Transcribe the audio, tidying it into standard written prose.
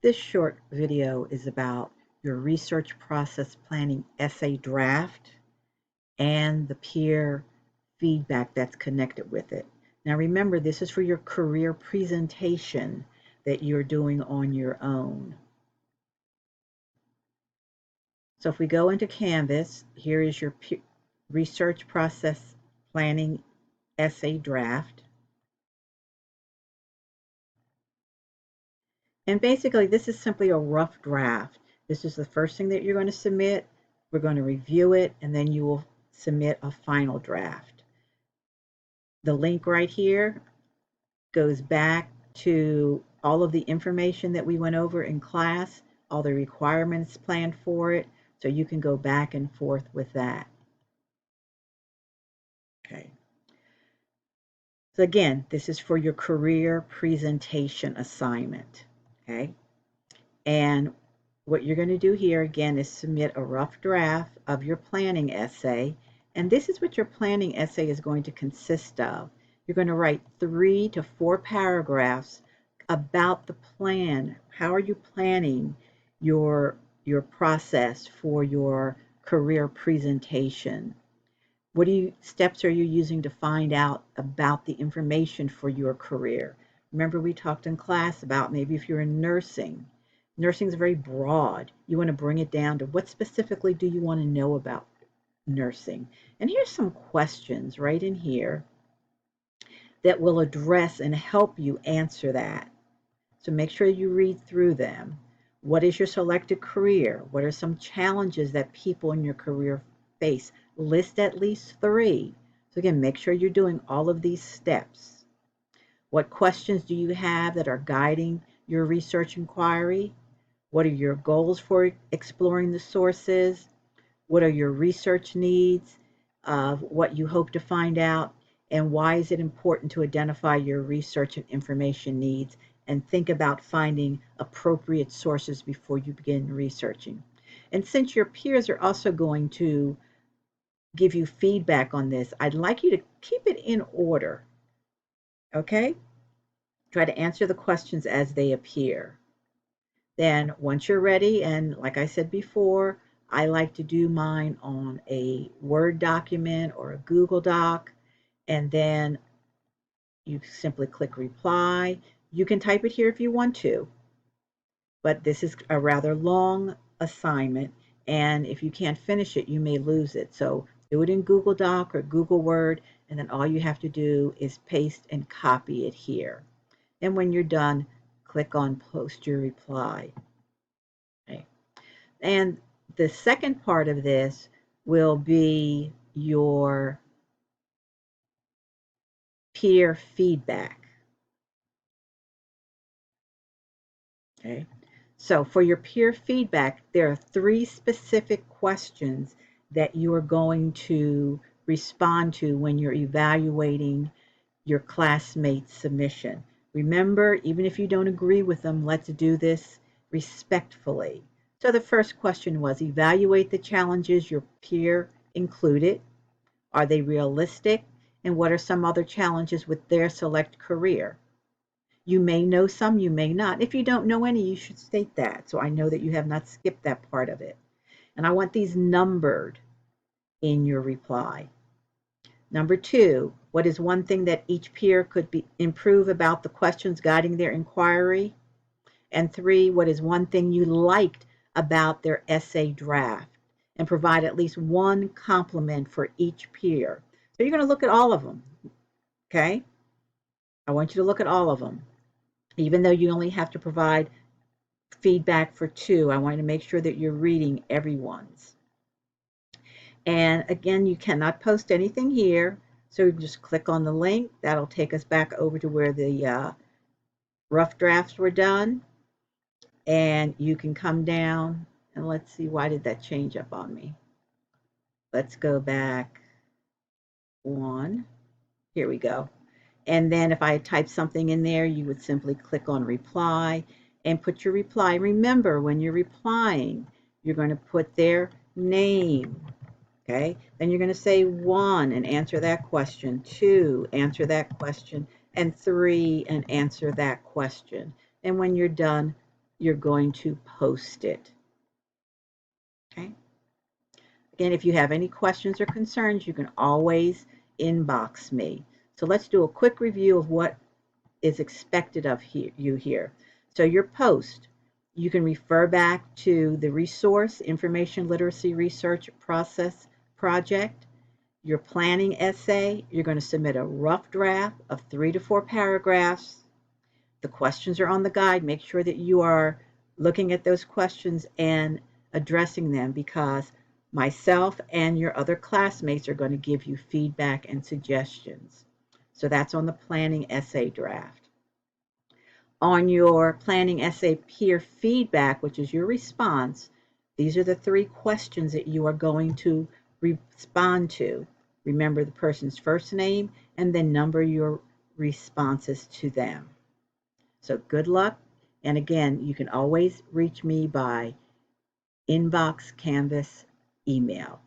This short video is about your research process planning essay draft and the peer feedback that's connected with it. Now remember, this is for your career presentation that you're doing on your own. So if we go into Canvas, here is your research process planning essay draft. And basically, this is simply a rough draft. This is the first thing that you're going to submit. We're going to review it, and then you will submit a final draft. The link right here goes back to all of the information that we went over in class, all the requirements planned for it, so you can go back and forth with that. Okay. So again, this is for your career presentation assignment. Okay. And what you're going to do here again is submit a rough draft of your planning essay. And this is what your planning essay is going to consist of. You're going to write 3 to 4 paragraphs about the plan. How are you planning your process for your career presentation? What steps are you using to find out about the information for your career? Remember, we talked in class about maybe if you're in nursing. Nursing is very broad. You want to bring it down to what specifically do you want to know about nursing? And here's some questions right in here that will address and help you answer that. So make sure you read through them. What is your selected career? What are some challenges that people in your career face? List at least 3. So again, make sure you're doing all of these steps. What questions do you have that are guiding your research inquiry? What are your goals for exploring the sources? What are your research needs of what you hope to find out? And why is it important to identify your research and information needs and think about finding appropriate sources before you begin researching? And since your peers are also going to give you feedback on this, I'd like you to keep it in order, okay? Try to answer the questions as they appear. Then once you're ready, and like I said before, I like to do mine on a Word document or a Google Doc, and then you simply click reply. You can type it here if you want to, but this is a rather long assignment, and if you can't finish it, you may lose it. So do it in Google Doc or Google Word, and then all you have to do is paste and copy it here. And when you're done, click on post your reply. Okay. And the second part of this will be your peer feedback. Okay. So for your peer feedback, there are 3 specific questions that you are going to respond to when you're evaluating your classmates' submission. Remember, even if you don't agree with them, let's do this respectfully. So the first question was, evaluate the challenges your peer included. Are they realistic? And what are some other challenges with their select career? You may know some, you may not. If you don't know any, you should state that, so I know that you have not skipped that part of it. And I want these numbered in your reply. Number 2, what is one thing that each peer could improve about the questions guiding their inquiry? And 3, what is one thing you liked about their essay draft? And provide at least one compliment for each peer. So you're going to look at all of them, okay? I want you to look at all of them. Even though you only have to provide feedback for 2, I want to make sure that you're reading everyone's. And again, you cannot post anything here, so you just click on the link. That'll take us back over to where the rough drafts were done. And you can come down, and let's see, why did that change up on me? Let's go back 1. Here we go. And then if I type something in there, you would simply click on reply and put your reply. Remember, when you're replying, you're going to put their name, okay? Then you're going to say 1 and answer that question, 2, answer that question, and 3 and answer that question. And when you're done, you're going to post it. Okay. Again, if you have any questions or concerns, you can always inbox me. So let's do a quick review of what is expected of you here. So your post, you can refer back to the resource, Information Literacy Research Process Project. Your planning essay, you're going to submit a rough draft of 3 to 4 paragraphs. The questions are on the guide. Make sure that you are looking at those questions and addressing them, because myself and your other classmates are going to give you feedback and suggestions. So that's on the planning essay draft. On your planning essay peer feedback, which is your response, these are the 3 questions that you are going to respond to. Remember the person's first name and then number your responses to them. So good luck. And again, you can always reach me by inbox, Canvas, email.